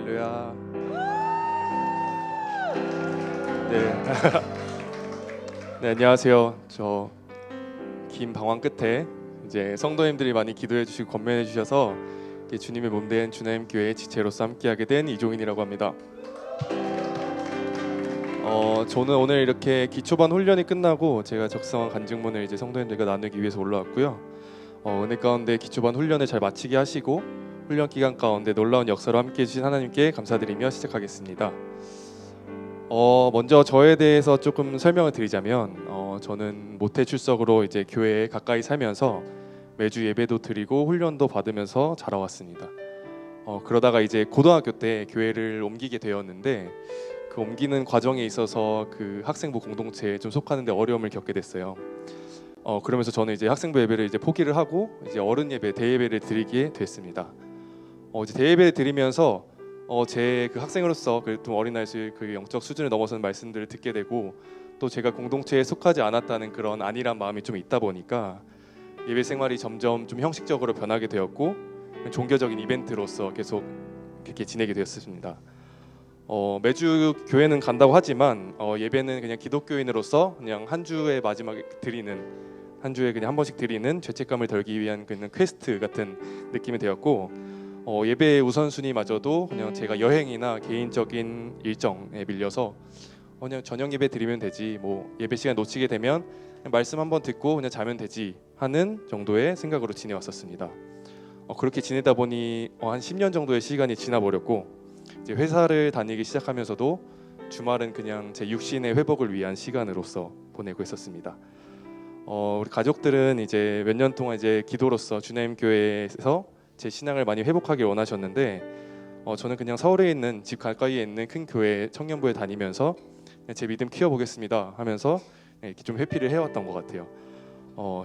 할렐루야. 네. 네, 안녕하세요. 저 긴 방황 끝에 이제 성도님들이 많이 기도해 주시고 권면해 주셔서 주님의 몸된 주나임 교회의 지체로서 함께하게 된 이종인이라고 합니다. 저는 오늘 이렇게 기초반 훈련이 끝나고 제가 적성한 간증문을 이제 성도님들과 나누기 위해서 올라왔고요. 은혜 가운데 기초반 훈련을 잘 마치게 하시고 훈련 기간 가운데 놀라운 역사로 함께해 주신 하나님께 감사드리며 시작하겠습니다. 먼저 저에 대해서 조금 설명을 드리자면 저는 모태 출석으로 이제 교회에 가까이 살면서 매주 예배도 드리고 훈련도 받으면서 자라왔습니다. 그러다가 이제 고등학교 때 교회를 옮기게 되었는데 그 옮기는 과정에 있어서 그 학생부 공동체에 좀 속하는데 어려움을 겪게 됐어요. 그러면서 저는 이제 학생부 예배를 이제 포기를 하고 이제 어른 예배, 대예배를 드리게 됐습니다. 이제 대예배를 드리면서 제 그 학생으로서 그 좀 어린 나이에서 그 영적 수준을 넘어서는 말씀들을 듣게 되고 또 제가 공동체에 속하지 않았다는 그런 안일한 마음이 좀 있다 보니까 예배 생활이 점점 좀 형식적으로 변하게 되었고 종교적인 이벤트로서 계속 그렇게 지내게 되었습니다. 매주 교회는 간다고 하지만 예배는 그냥 기독교인으로서 그냥 한 주의 마지막에 드리는 한 주에 그냥 한 번씩 드리는 죄책감을 덜기 위한 그냥 퀘스트 같은 느낌이 되었고 예배의 우선순위마저도 그냥 제가 여행이나 개인적인 일정에 밀려서 그냥 저녁 예배 드리면 되지 뭐 예배 시간 놓치게 되면 그냥 말씀 한번 듣고 그냥 자면 되지 하는 정도의 생각으로 지내왔었습니다. 그렇게 지내다 보니 한 10년 정도의 시간이 지나버렸고 이제 회사를 다니기 시작하면서도 주말은 그냥 제 육신의 회복을 위한 시간으로서 보내고 있었습니다. 우리 가족들은 이제 몇 년 동안 이제 기도로서 주나임 교회에서 제 신앙을 많이 회복하길 원하셨는데 저는 그냥 서울에 있는 집 가까이에 있는 큰 교회 청년부에 다니면서 제 믿음 키워보겠습니다 하면서 이렇게 좀 회피를 해왔던 것 같아요.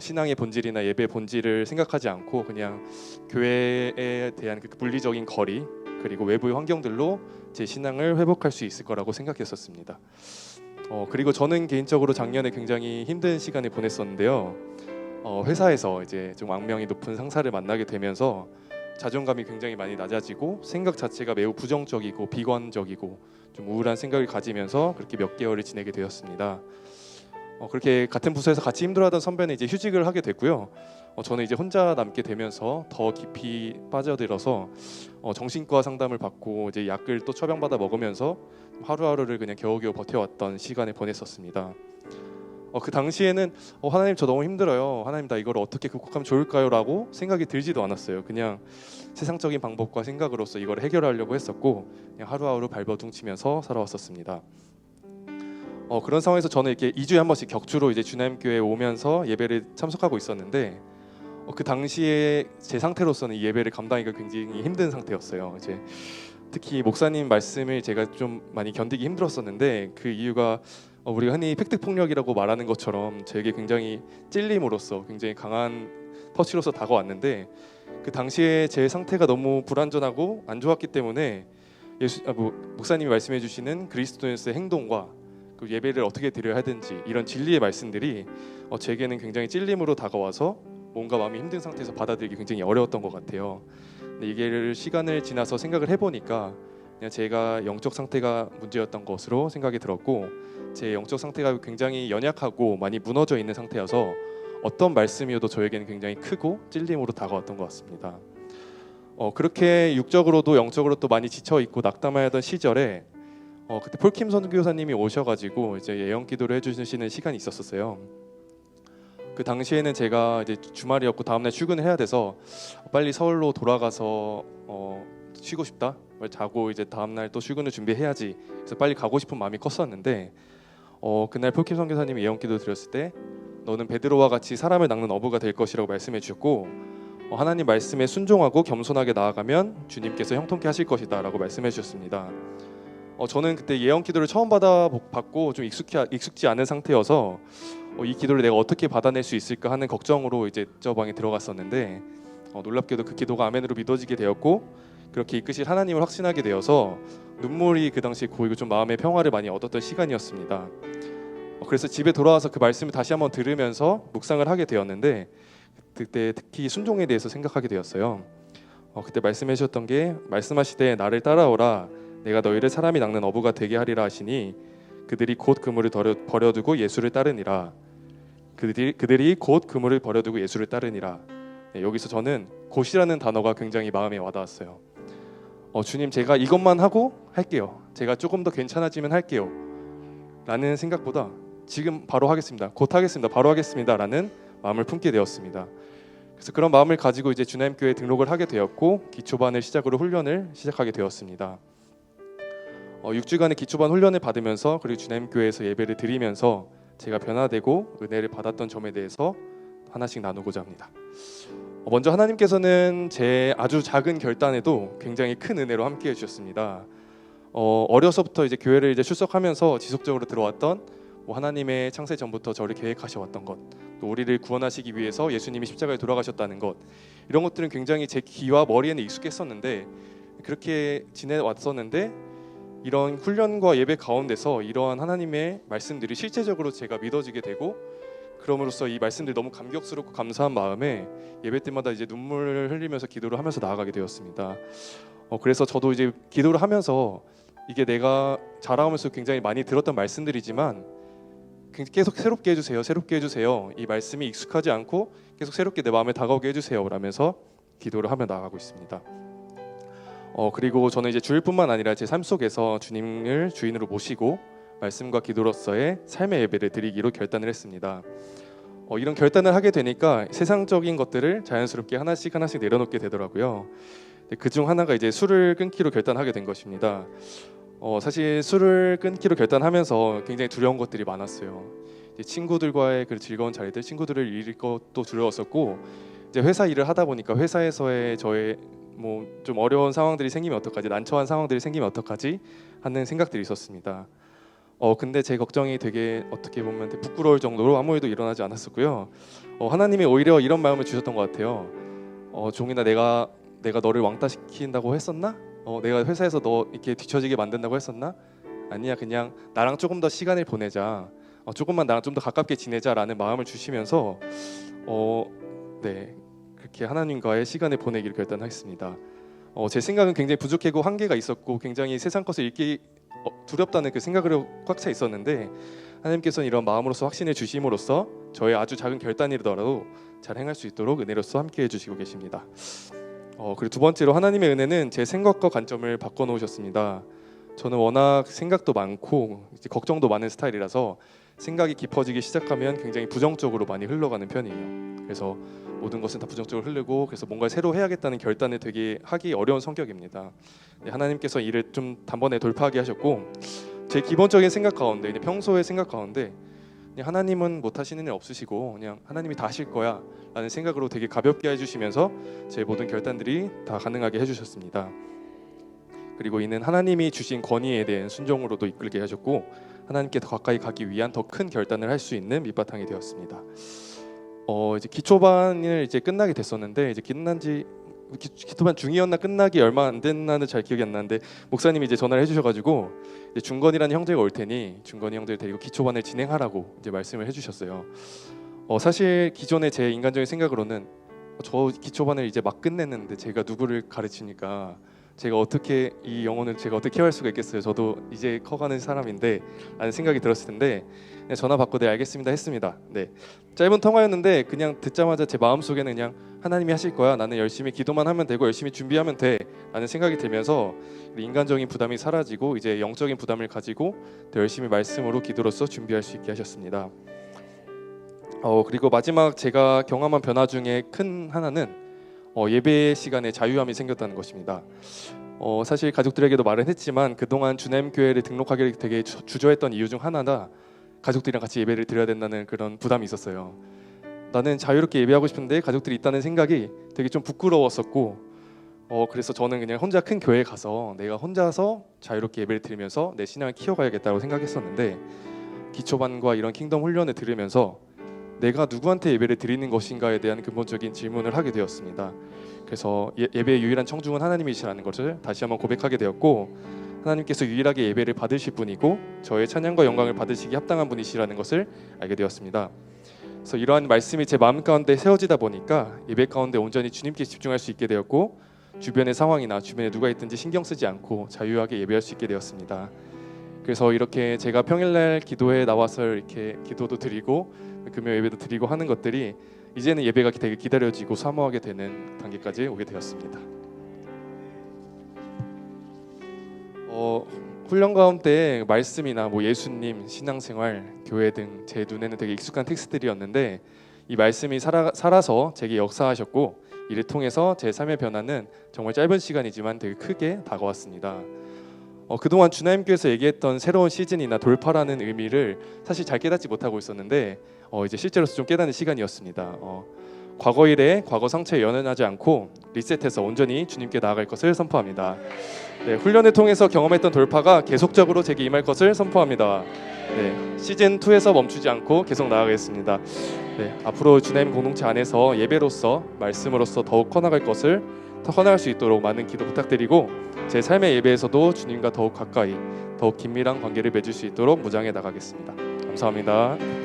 신앙의 본질이나 예배 본질을 생각하지 않고 그냥 교회에 대한 그 물리적인 거리 그리고 외부의 환경들로 제 신앙을 회복할 수 있을 거라고 생각했었습니다. 그리고 저는 개인적으로 작년에 굉장히 힘든 시간을 보냈었는데요. 회사에서 이제 좀 악명이 높은 상사를 만나게 되면서 자존감이 굉장히 많이 낮아지고 생각 자체가 매우 부정적이고 비관적이고 좀 우울한 생각을 가지면서 그렇게 몇 개월을 지내게 되었습니다. 그렇게 같은 부서에서 같이 힘들어하던 선배는 이제 휴직을 하게 됐고요. 저는 이제 혼자 남게 되면서 더 깊이 빠져들어서 정신과 상담을 받고 이제 약을 또 처방받아 먹으면서 하루하루를 그냥 겨우겨우 버텨왔던 시간을 보냈었습니다. 그 당시에는 하나님 저 너무 힘들어요. 하나님 나 이걸 어떻게 극복하면 좋을까요? 라고 생각이 들지도 않았어요. 그냥 세상적인 방법과 생각으로서 이걸 해결하려고 했었고 그냥 하루하루 발버둥치면서 살아왔었습니다. 그런 상황에서 저는 이렇게 2주에 한 번씩 격주로 이제 주나임교회에 오면서 예배를 참석하고 있었는데 그 당시에 제 상태로서는 이 예배를 감당하기가 굉장히 힘든 상태였어요. 이제 특히 목사님 말씀을 제가 좀 많이 견디기 힘들었었는데 그 이유가 우리가 흔히 팩트폭력이라고 말하는 것처럼 저에게 굉장히 찔림으로써 굉장히 강한 터치로서 다가왔는데 그 당시에 제 상태가 너무 불안전하고 안 좋았기 때문에 목사님이 말씀해 주시는 그리스도인의 행동과 그 예배를 어떻게 드려야 하든지 이런 진리의 말씀들이 제게는 굉장히 찔림으로 다가와서 뭔가 마음이 힘든 상태에서 받아들이기 굉장히 어려웠던 것 같아요. 근데 이게 시간을 지나서 생각을 해보니까 그냥 제가 영적 상태가 문제였던 것으로 생각이 들었고 제 영적 상태가 굉장히 연약하고 많이 무너져 있는 상태여서 어떤 말씀이어도 저에게는 굉장히 크고 찔림으로 다가왔던 것 같습니다. 그렇게 육적으로도 영적으로도 많이 지쳐 있고 낙담하던 시절에 그때 폴킴 선교사님이 오셔가지고 이제 예언 기도를 해주시는 시간이 있었어요. 그 당시에는 제가 이제 주말이었고 다음날 출근을 해야 돼서 빨리 서울로 돌아가서 쉬고 싶다. 자고 이제 다음날 또 출근을 준비해야지. 그래서 빨리 가고 싶은 마음이 컸었는데 그날 폴킴 선교사님이 예언 기도 드렸을 때 너는 베드로와 같이 사람을 낚는 어부가 될 것이라고 말씀해 주셨고 하나님 말씀에 순종하고 겸손하게 나아가면 주님께서 형통케 하실 것이다 라고 말씀해 주셨습니다. 저는 그때 예언 기도를 처음 받고 좀 익숙지 않은 상태여서 이 기도를 내가 어떻게 받아낼 수 있을까 하는 걱정으로 이제 저 방에 들어갔었는데 놀랍게도 그 기도가 아멘으로 믿어지게 되었고 그렇게 이끄실 하나님을 확신하게 되어서 눈물이 그 당시에 고이고 좀 마음의 평화를 많이 얻었던 시간이었습니다. 그래서 집에 돌아와서 그 말씀을 다시 한번 들으면서 묵상을 하게 되었는데 그때 특히 순종에 대해서 생각하게 되었어요. 그때 말씀해 주셨던 게 말씀하시되 나를 따라오라 내가 너희를 사람이 낚는 어부가 되게 하리라 하시니 그들이 곧 그물을 버려두고 예수를 따르니라. 그들이 곧 그물을 버려두고 예수를 따르니라. 네, 여기서 저는 곧이라는 단어가 굉장히 마음에 와닿았어요. 주님, 제가 이것만 하고 할게요. 제가 조금 더 괜찮아지면 할게요. 라는 생각보다 지금 바로 하겠습니다. 곧 하겠습니다. 바로 하겠습니다. 라는 마음을 품게 되었습니다. 그래서 그런 마음을 가지고 이제 주나님교회에 등록을 하게 되었고 기초반을 시작으로 훈련을 시작하게 되었습니다. 6주간의 기초반 훈련을 받으면서 그리고 주나님교회에서 예배를 드리면서 제가 변화되고 은혜를 받았던 점에 대해서 하나씩 나누고자 합니다. 먼저 하나님께서는 제 아주 작은 결단에도 굉장히 큰 은혜로 함께해 주셨습니다. 어려서부터 이제 교회를 이제 출석하면서 지속적으로 들어왔던 하나님의 창세 전부터 저를 계획하셔왔던 것, 또 우리를 구원하시기 위해서 예수님이 십자가에 돌아가셨다는 것, 이런 것들은 굉장히 제 귀와 머리에는 익숙했었는데 그렇게 지내왔었는데 이런 훈련과 예배 가운데서 이러한 하나님의 말씀들이 실제적으로 제가 믿어지게 되고 그럼으로써 이 말씀들이 너무 감격스럽고 감사한 마음에 예배 때마다 이제 눈물을 흘리면서 기도를 하면서 나아가게 되었습니다. 그래서 저도 이제 기도를 하면서 이게 내가 자라오면서 굉장히 많이 들었던 말씀들이지만 계속 새롭게 해주세요, 새롭게 해주세요. 이 말씀이 익숙하지 않고 계속 새롭게 내 마음에 다가오게 해주세요 라면서 기도를 하며 나아가고 있습니다. 그리고 저는 이제 주일뿐만 아니라 제 삶 속에서 주님을 주인으로 모시고 말씀과 기도로서의 삶의 예배를 드리기로 결단을 했습니다. 이런 결단을 하게 되니까 세상적인 것들을 자연스럽게 하나씩 내려놓게 되더라고요. 그중 하나가 이제 술을 끊기로 결단하게 된 것입니다. 사실 술을 끊기로 결단하면서 굉장히 두려운 것들이 많았어요. 이제 친구들과의 그 즐거운 자리들, 친구들을 잃을 것도 두려웠었고, 이제 회사 일을 하다 보니까 회사에서의 저의 좀 어려운 상황들이 생기면 어떡하지, 난처한 상황들이 생기면 어떡하지 하는 생각들이 있었습니다. 근데 제 걱정이 되게 어떻게 보면 되게 부끄러울 정도로 아무 일도 일어나지 않았었고요. 하나님이 오히려 이런 마음을 주셨던 것 같아요. 종이나 내가 너를 왕따시킨다고 했었나? 내가 회사에서 너 이렇게 뒤처지게 만든다고 했었나? 아니야, 그냥 나랑 조금 더 시간을 보내자. 조금만 나랑 좀 더 가깝게 지내자라는 마음을 주시면서 네, 그렇게 하나님과의 시간을 보내기를 결단했습니다. 제 생각은 굉장히 부족하고 한계가 있었고 굉장히 세상 것을 읽기 두렵다는 그 생각으로 꽉 차 있었는데 하나님께서는 이런 마음으로서 확신을 주심으로써 저의 아주 작은 결단이더라도 잘 행할 수 있도록 은혜로서 함께해 주시고 계십니다. 그리고 두 번째로 하나님의 은혜는 제 생각과 관점을 바꿔놓으셨습니다. 저는 워낙 생각도 많고 이제 걱정도 많은 스타일이라서 생각이 깊어지기 시작하면 굉장히 부정적으로 많이 흘러가는 편이에요. 그래서 모든 것은 다 부정적으로 흐르고 그래서 뭔가 새로 해야겠다는 결단을 되게 하기 어려운 성격입니다. 하나님께서 이를 좀 단번에 돌파하게 하셨고 제 기본적인 생각 가운데 그냥 평소의 생각 가운데 그냥 하나님은 못하시는 일 없으시고 그냥 하나님이 다 하실 거야 라는 생각으로 되게 가볍게 해주시면서 제 모든 결단들이 다 가능하게 해주셨습니다. 그리고 이는 하나님이 주신 권위에 대한 순종으로도 이끌게 하셨고 하나님께 더 가까이 가기 위한 더 큰 결단을 할 수 있는 밑바탕이 되었습니다. 이제 기초반을 이제 끝나게 됐었는데 이제 끝난지 기초반 중이었나 끝나기 얼마 안 됐나는 잘 기억이 안 나는데 목사님이 이제 전화를 해주셔가지고 이제 중건이라는 형제가 올 테니 중건이 형제를 데리고 기초반을 진행하라고 이제 말씀을 해주셨어요. 사실 기존의 제 인간적인 생각으로는 저 기초반을 이제 막 끝냈는데 제가 누구를 가르치니까 제가 어떻게 이 영혼을 제가 어떻게 케어할 수가 있겠어요. 저도 이제 커가는 사람인데 라는 생각이 들었을 텐데 그냥 전화 받고 네 알겠습니다 했습니다. 네, 짧은 통화였는데 그냥 듣자마자 제 마음속에는 그냥 하나님이 하실 거야, 나는 열심히 기도만 하면 되고 열심히 준비하면 돼 라는 생각이 들면서 인간적인 부담이 사라지고 이제 영적인 부담을 가지고 더 열심히 말씀으로 기도로서 준비할 수 있게 하셨습니다. 그리고 마지막 제가 경험한 변화 중에 큰 하나는 예배 시간에 자유함이 생겼다는 것입니다. 사실 가족들에게도 말은 했지만 그동안 주님교회를 등록하기를 되게 주저했던 이유 중 하나가 가족들이랑 같이 예배를 드려야 된다는 그런 부담이 있었어요. 나는 자유롭게 예배하고 싶은데 가족들이 있다는 생각이 되게 좀 부끄러웠었고 그래서 저는 그냥 혼자 큰 교회에 가서 내가 혼자서 자유롭게 예배를 드리면서 내 신앙을 키워가야겠다고 생각했었는데 기초반과 이런 킹덤 훈련을 들으면서 내가 누구한테 예배를 드리는 것인가에 대한 근본적인 질문을 하게 되었습니다. 그래서 예배의 유일한 청중은 하나님이시라는 것을 다시 한번 고백하게 되었고 하나님께서 유일하게 예배를 받으실 분이고 저의 찬양과 영광을 받으시기 합당한 분이시라는 것을 알게 되었습니다. 그래서 이러한 말씀이 제 마음 가운데 세워지다 보니까 예배 가운데 온전히 주님께 집중할 수 있게 되었고 주변의 상황이나 주변에 누가 있든지 신경 쓰지 않고 자유하게 예배할 수 있게 되었습니다. 그래서 이렇게 제가 평일날 기도에 나와서 이렇게 기도도 드리고 금요 예배도 드리고 하는 것들이 이제는 예배가 되게 기다려지고 사모하게 되는 단계까지 오게 되었습니다. 훈련 가운데 말씀이나 뭐 예수님, 신앙생활, 교회 등 제 눈에는 되게 익숙한 텍스트들이었는데 이 말씀이 살아서 제게 역사하셨고 이를 통해서 제 삶의 변화는 정말 짧은 시간이지만 되게 크게 다가왔습니다. 그동안 주나님께서 얘기했던 새로운 시즌이나 돌파라는 의미를 사실 잘 깨닫지 못하고 있었는데 이제 실제로서 좀 깨닫는 시간이었습니다. 과거 일에 과거 상처에 연연하지 않고 리셋해서 온전히 주님께 나아갈 것을 선포합니다. 네, 훈련을 통해서 경험했던 돌파가 계속적으로 제게 임할 것을 선포합니다. 네, 시즌 2에서 멈추지 않고 계속 나아가겠습니다. 네, 앞으로 주나님 공동체 안에서 예배로서 말씀으로서 더욱 커나갈 것을 더 커나갈 수 있도록 많은 기도 부탁드리고 제 삶의 예배에서도 주님과 더욱 가까이 더욱 긴밀한 관계를 맺을 수 있도록 무장해 나가겠습니다. 감사합니다.